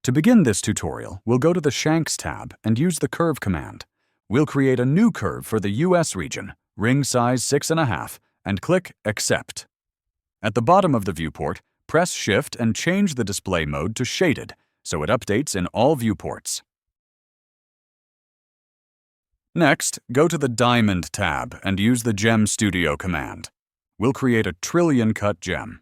To begin this tutorial, we'll go to the Shanks tab and use the Curve command. We'll create a new curve for the US region, ring size 6.5, and click Accept. At the bottom of the viewport, press Shift and change the display mode to Shaded, so it updates in all viewports. Next, go to the Diamond tab and use the Gem Studio command. We'll create a trillion cut gem.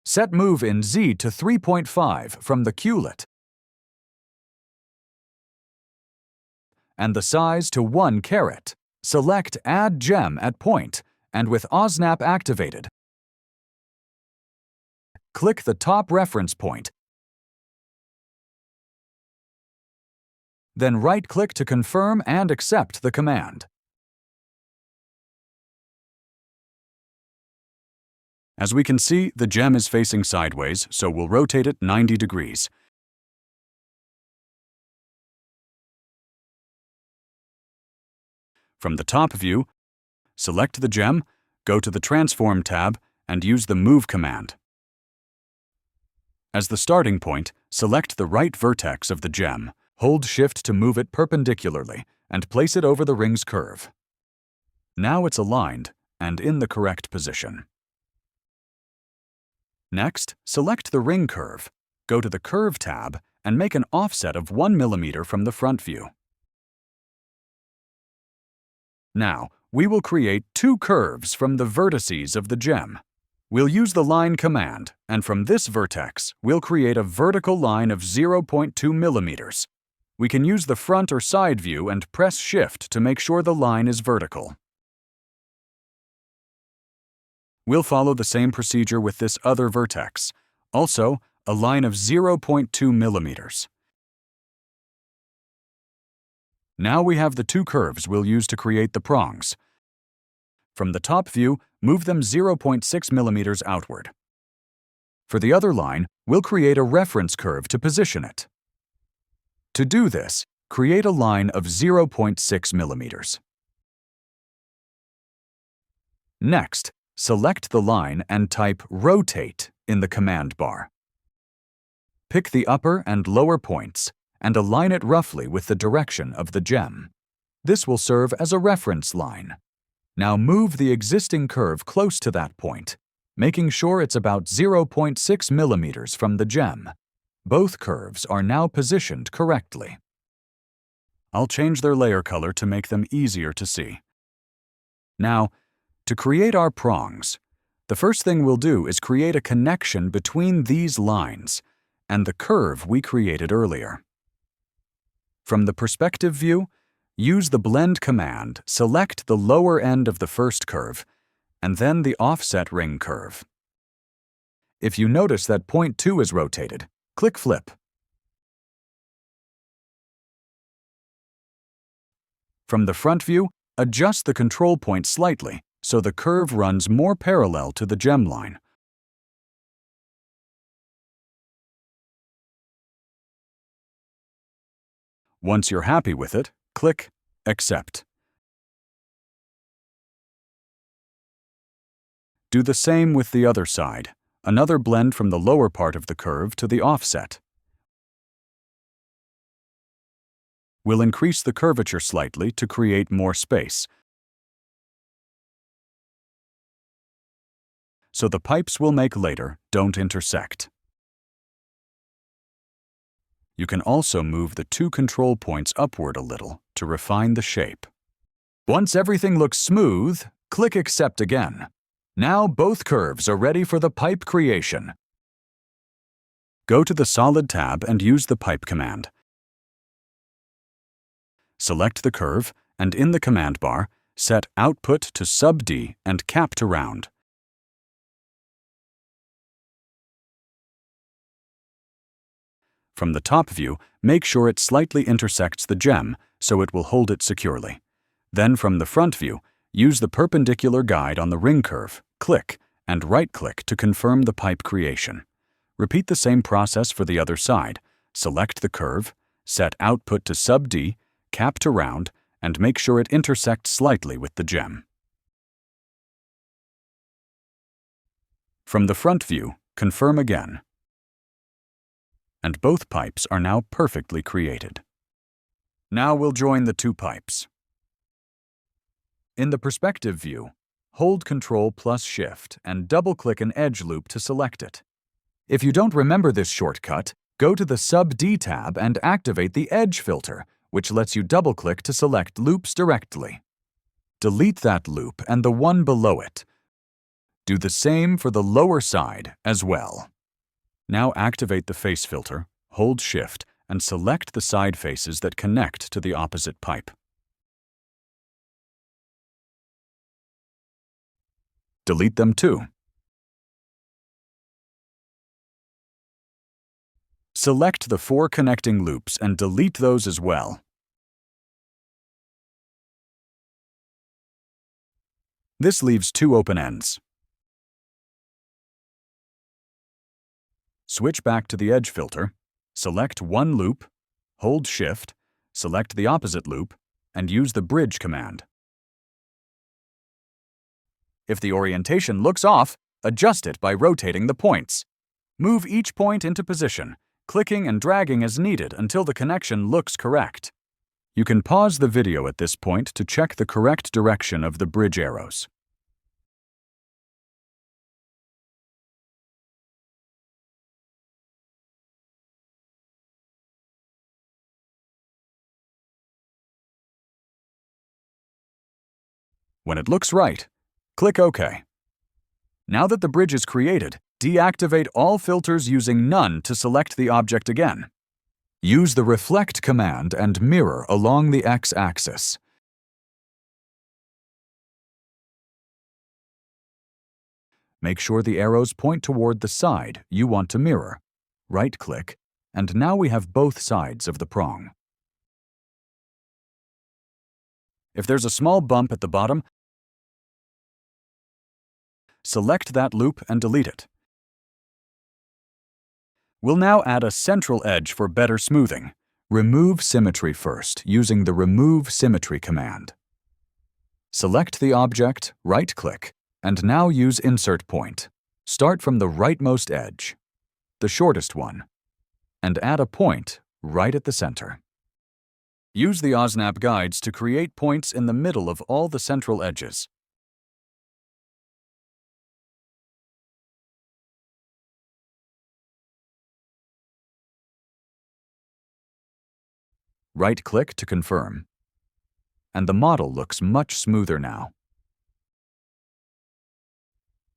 Set Move in Z to 3.5 from the Q-lit and the size to 1 carat. Select Add Gem at Point, and with OSNAP activated, click the top reference point. Then right-click to confirm and accept the command. As we can see, the gem is facing sideways, so we'll rotate it 90 degrees. From the top view, select the gem, go to the Transform tab, and use the Move command. As the starting point, select the right vertex of the gem, hold Shift to move it perpendicularly, and place it over the ring's curve. Now it's aligned and in the correct position. Next, select the ring curve, go to the Curve tab, and make an offset of 1 mm from the front view. Now, we will create 2 curves from the vertices of the gem. We'll use the Line command, and from this vertex, we'll create a vertical line of 0.2 mm. We can use the front or side view and press Shift to make sure the line is vertical. We'll follow the same procedure with this other vertex, also a line of 0.2 mm. Now we have the 2 curves we'll use to create the prongs. From the top view, move them 0.6 mm outward. For the other line, we'll create a reference curve to position it. To do this, create a line of 0.6 mm. Next, select the line and type Rotate in the command bar. Pick the upper and lower points and align it roughly with the direction of the gem. This will serve as a reference line. Now move the existing curve close to that point, making sure it's about 0.6 mm from the gem. Both curves are now positioned correctly. I'll change their layer color to make them easier to see. Now, to create our prongs, the first thing we'll do is create a connection between these lines and the curve we created earlier. From the perspective view, use the Blend command, select the lower end of the first curve, and then the offset ring curve. If you notice that point 2 is rotated, click Flip. From the front view, adjust the control point slightly so the curve runs more parallel to the gem line. Once you're happy with it, click Accept. Do the same with the other side. Another blend from the lower part of the curve to the offset. We'll increase the curvature slightly to create more space, so the pipes we'll make later don't intersect. You can also move the 2 control points upward a little to refine the shape. Once everything looks smooth, click Accept again. Now both curves are ready for the pipe creation. Go to the Solid tab and use the Pipe command. Select the curve, and in the command bar, set Output to Sub-D and Cap to Round. From the top view, make sure it slightly intersects the gem so it will hold it securely. Then from the front view, use the perpendicular guide on the ring curve, click, and right-click to confirm the pipe creation. Repeat the same process for the other side. Select the curve, set Output to Sub-D, Cap to Round, and make sure it intersects slightly with the gem. From the front view, confirm again. And both pipes are now perfectly created. Now we'll join the two pipes. In the perspective view, hold Ctrl plus Shift and double-click an edge loop to select it. If you don't remember this shortcut, go to the Sub-D tab and activate the Edge filter, which lets you double-click to select loops directly. Delete that loop and the one below it. Do the same for the lower side as well. Now activate the face filter, hold Shift, and select the side faces that connect to the opposite pipe. Delete them too. Select the 4 connecting loops and delete those as well. This leaves 2 open ends. Switch back to the edge filter, select one loop, hold Shift, select the opposite loop, and use the bridge command. If the orientation looks off, adjust it by rotating the points. Move each point into position, clicking and dragging as needed until the connection looks correct. You can pause the video at this point to check the correct direction of the bridge arrows. When it looks right, click OK. Now that the bridge is created, deactivate all filters using None to select the object again. Use the Reflect command and mirror along the X-axis. Make sure the arrows point toward the side you want to mirror. Right-click, and now we have both sides of the prong. If there's a small bump at the bottom, select that loop and delete it. We'll now add a central edge for better smoothing. Remove symmetry first using the Remove Symmetry command. Select the object, right-click, and now use Insert Point. Start from the rightmost edge, the shortest one, and add a point right at the center. Use the OSNAP guides to create points in the middle of all the central edges. Right-click to confirm. And the model looks much smoother now.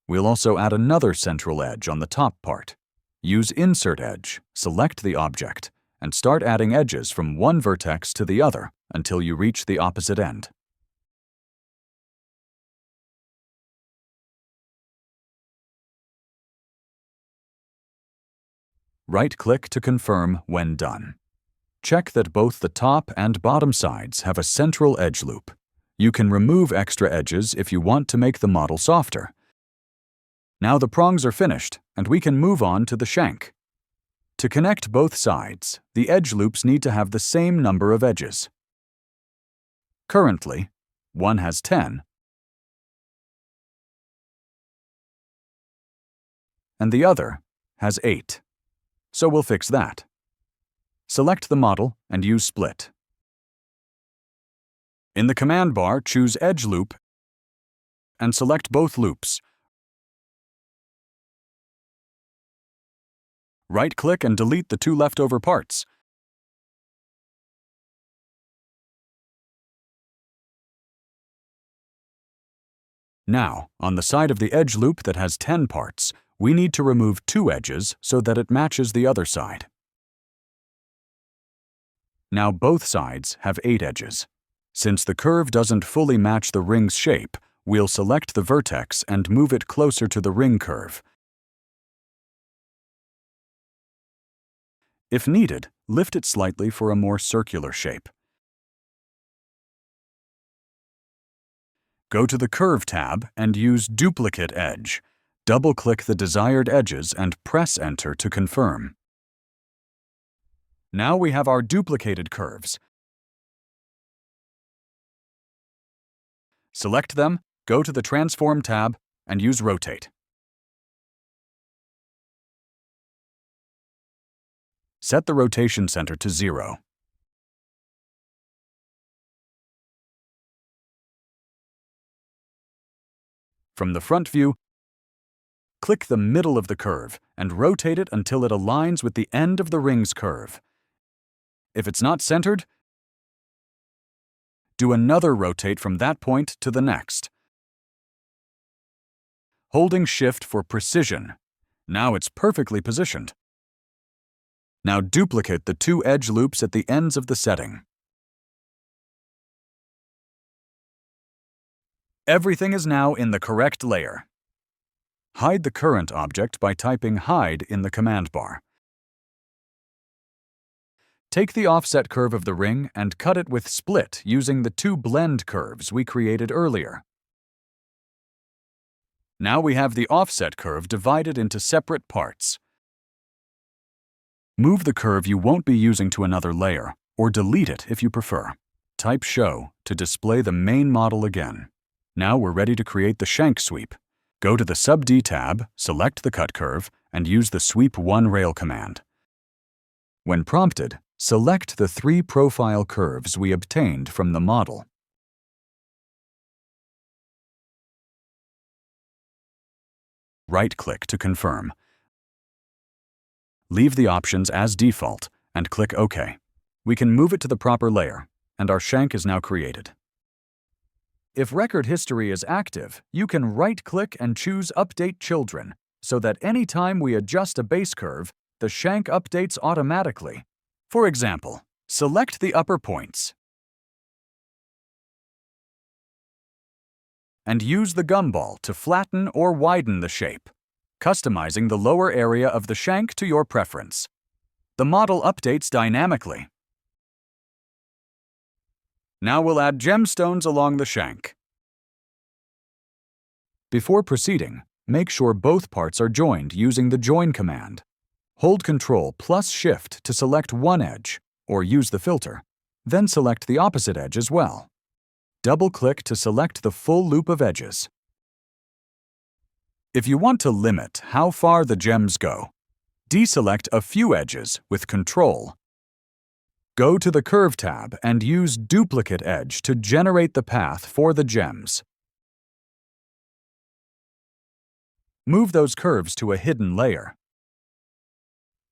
We'll also add another central edge on the top part. Use Insert Edge, select the object, and start adding edges from one vertex to the other until you reach the opposite end. Right-click to confirm when done. Check that both the top and bottom sides have a central edge loop. You can remove extra edges if you want to make the model softer. Now the prongs are finished, and we can move on to the shank. To connect both sides, the edge loops need to have the same number of edges. Currently, one has 10, and the other has 8. So we'll fix that. Select the model and use Split. In the command bar, choose Edge Loop and select both loops. Right-click and delete the 2 leftover parts. Now, on the side of the edge loop that has 10 parts, we need to remove 2 edges so that it matches the other side. Now both sides have 8 edges. Since the curve doesn't fully match the ring's shape, we'll select the vertex and move it closer to the ring curve. If needed, lift it slightly for a more circular shape. Go to the Curve tab and use Duplicate Edge. Double-click the desired edges and press Enter to confirm. Now we have our duplicated curves. Select them, go to the Transform tab, and use Rotate. Set the rotation center to 0. From the front view, click the middle of the curve and rotate it until it aligns with the end of the ring's curve. If it's not centered, do another rotate from that point to the next. Holding Shift for precision. Now it's perfectly positioned. Now duplicate the 2 edge loops at the ends of the setting. Everything is now in the correct layer. Hide the current object by typing Hide in the command bar. Take the offset curve of the ring and cut it with Split using the 2 blend curves we created earlier. Now we have the offset curve divided into separate parts. Move the curve you won't be using to another layer, or delete it if you prefer. Type Show to display the main model again. Now we're ready to create the shank sweep. Go to the Sub-D tab, select the cut curve, and use the Sweep 1 Rail command. When prompted, select the 3 profile curves we obtained from the model. Right-click to confirm. Leave the options as default and click OK. We can move it to the proper layer, and our shank is now created. If record history is active, you can right-click and choose Update Children, so that any time we adjust a base curve, the shank updates automatically. For example, select the upper points and use the gumball to flatten or widen the shape, customizing the lower area of the shank to your preference. The model updates dynamically. Now we'll add gemstones along the shank. Before proceeding, make sure both parts are joined using the Join command. Hold Ctrl plus Shift to select one edge, or use the filter. Then select the opposite edge as well. Double-click to select the full loop of edges. If you want to limit how far the gems go, deselect a few edges with Ctrl. Go to the Curve tab and use Duplicate Edge to generate the path for the gems. Move those curves to a hidden layer.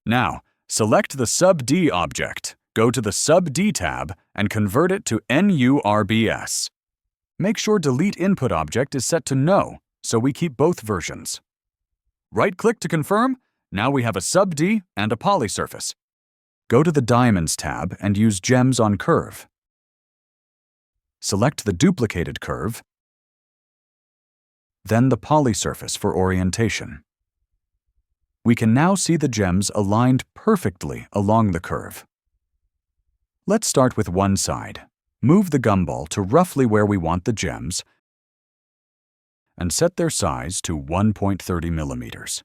Now, select the Sub-D object, go to the Sub-D tab, and convert it to NURBS. Make sure Delete Input Object is set to No, so we keep both versions. Right-click to confirm. Now we have a Sub-D and a poly surface. Go to the Diamonds tab and use Gems on Curve. Select the duplicated curve, then the poly surface for orientation. We can now see the gems aligned perfectly along the curve. Let's start with one side. Move the gumball to roughly where we want the gems and set their size to 1.30 millimeters.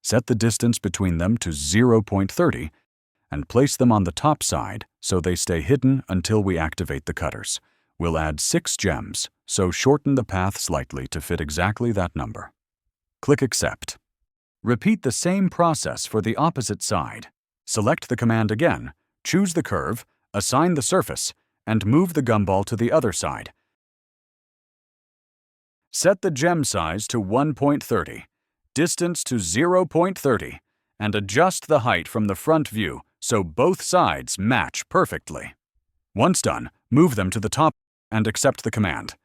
Set the distance between them to 0.30 and place them on the top side so they stay hidden until we activate the cutters. We'll add 6 gems, so shorten the path slightly to fit exactly that number. Click Accept. Repeat the same process for the opposite side. Select the command again, choose the curve, assign the surface, and move the gumball to the other side. Set the gem size to 1.30, distance to 0.30, and adjust the height from the front view so both sides match perfectly. Once done, move them to the top and accept the command.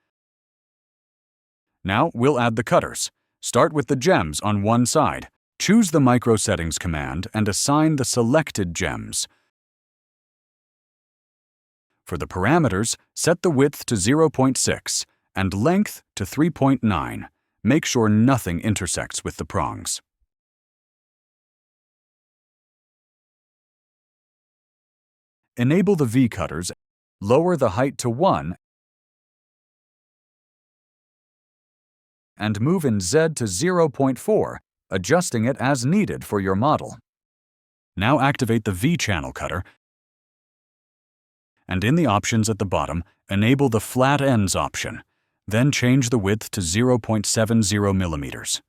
Now we'll add the cutters. Start with the gems on one side. Choose the Micro Settings command and assign the selected gems. For the parameters, set the width to 0.6 and length to 3.9. Make sure nothing intersects with the prongs. Enable the V-cutters, lower the height to 1, and move in Z to 0.4, adjusting it as needed for your model. Now activate the V-channel cutter, and in the options at the bottom, enable the Flat Ends option. Then change the width to 0.70 millimeters.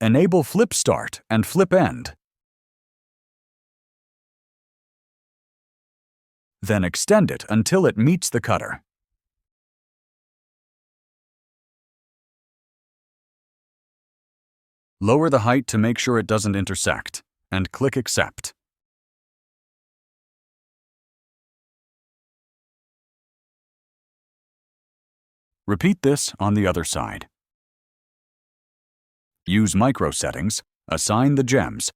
Enable flip start and flip end. Then extend it until it meets the cutter. Lower the height to make sure it doesn't intersect, and click Accept. Repeat this on the other side. Use micro settings, assign the gems,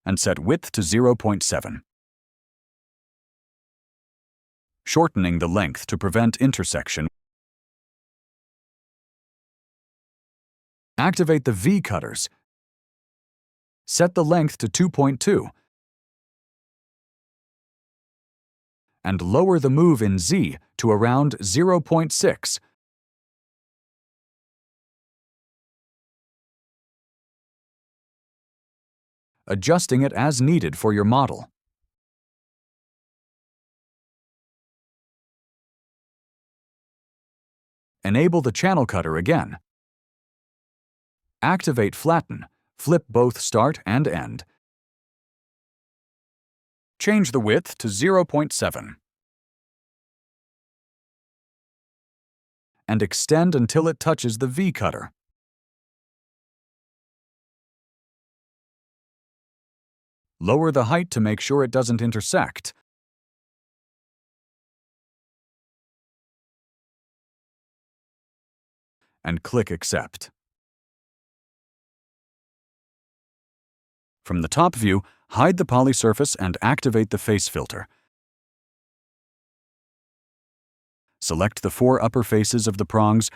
and set width to 0.7. Shortening the length to prevent intersection. Activate the V cutters. Set the length to 2.2 and lower the move in Z to around 0.6. Adjusting it as needed for your model. Enable the channel cutter again. Activate Flatten, flip both start and end. Change the width to 0.7. And extend until it touches the V cutter. Lower the height to make sure it doesn't intersect. And click Accept. From the top view, hide the poly surface and activate the face filter. Select the 4 upper faces of the prongs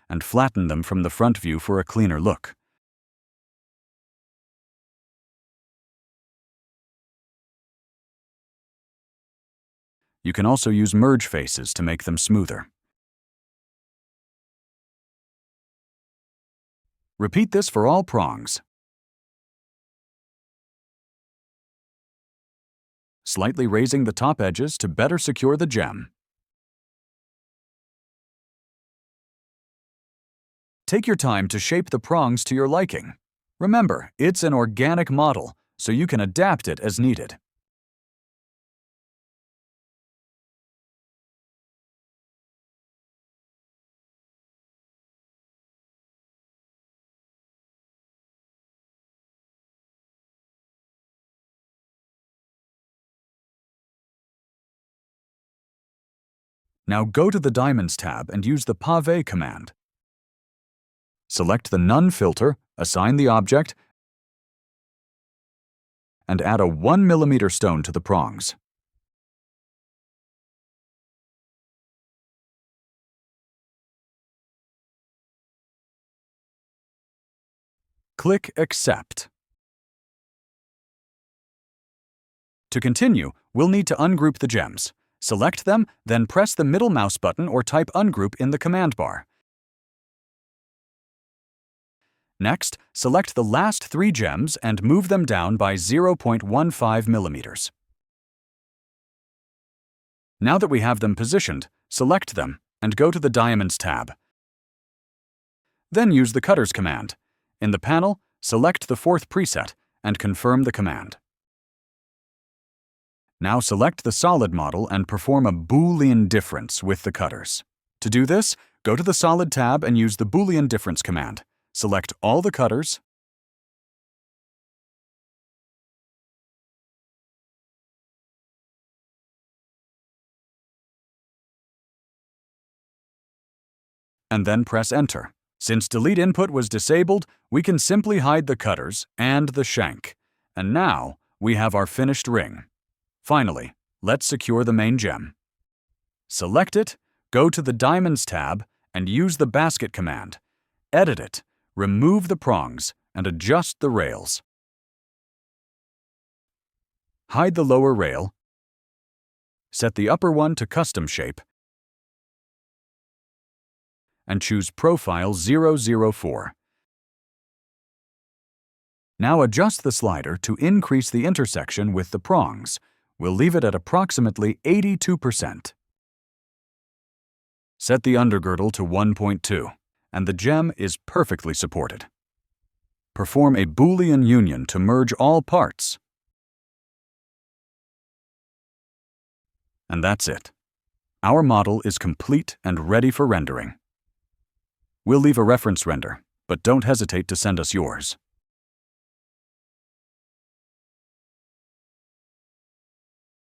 and flatten them from the front view for a cleaner look. You can also use merge faces to make them smoother. Repeat this for all prongs. Slightly raising the top edges to better secure the gem. Take your time to shape the prongs to your liking. Remember, it's an organic model, so you can adapt it as needed. Now go to the Diamonds tab and use the Pave command. Select the None filter, assign the object, and add a 1 mm stone to the prongs. Click Accept. To continue, we'll need to ungroup the gems. Select them, then press the middle mouse button or type Ungroup in the command bar. Next, select the last 3 gems and move them down by 0.15 mm. Now that we have them positioned, select them and go to the Diamonds tab. Then use the Cutters command. In the panel, select the 4th preset and confirm the command. Now select the solid model and perform a Boolean difference with the cutters. To do this, go to the Solid tab and use the Boolean difference command. Select all the cutters, and then press Enter. Since Delete Input was disabled, we can simply hide the cutters and the shank. And now we have our finished ring. Finally, let's secure the main gem. Select it, go to the Diamonds tab, and use the Basket command. Edit it, remove the prongs, and adjust the rails. Hide the lower rail, set the upper one to Custom Shape, and choose Profile 004. Now adjust the slider to increase the intersection with the prongs. We'll leave it at approximately 82%. Set the undergirdle to 1.2, and the gem is perfectly supported. Perform a Boolean union to merge all parts. And that's it. Our model is complete and ready for rendering. We'll leave a reference render, but don't hesitate to send us yours.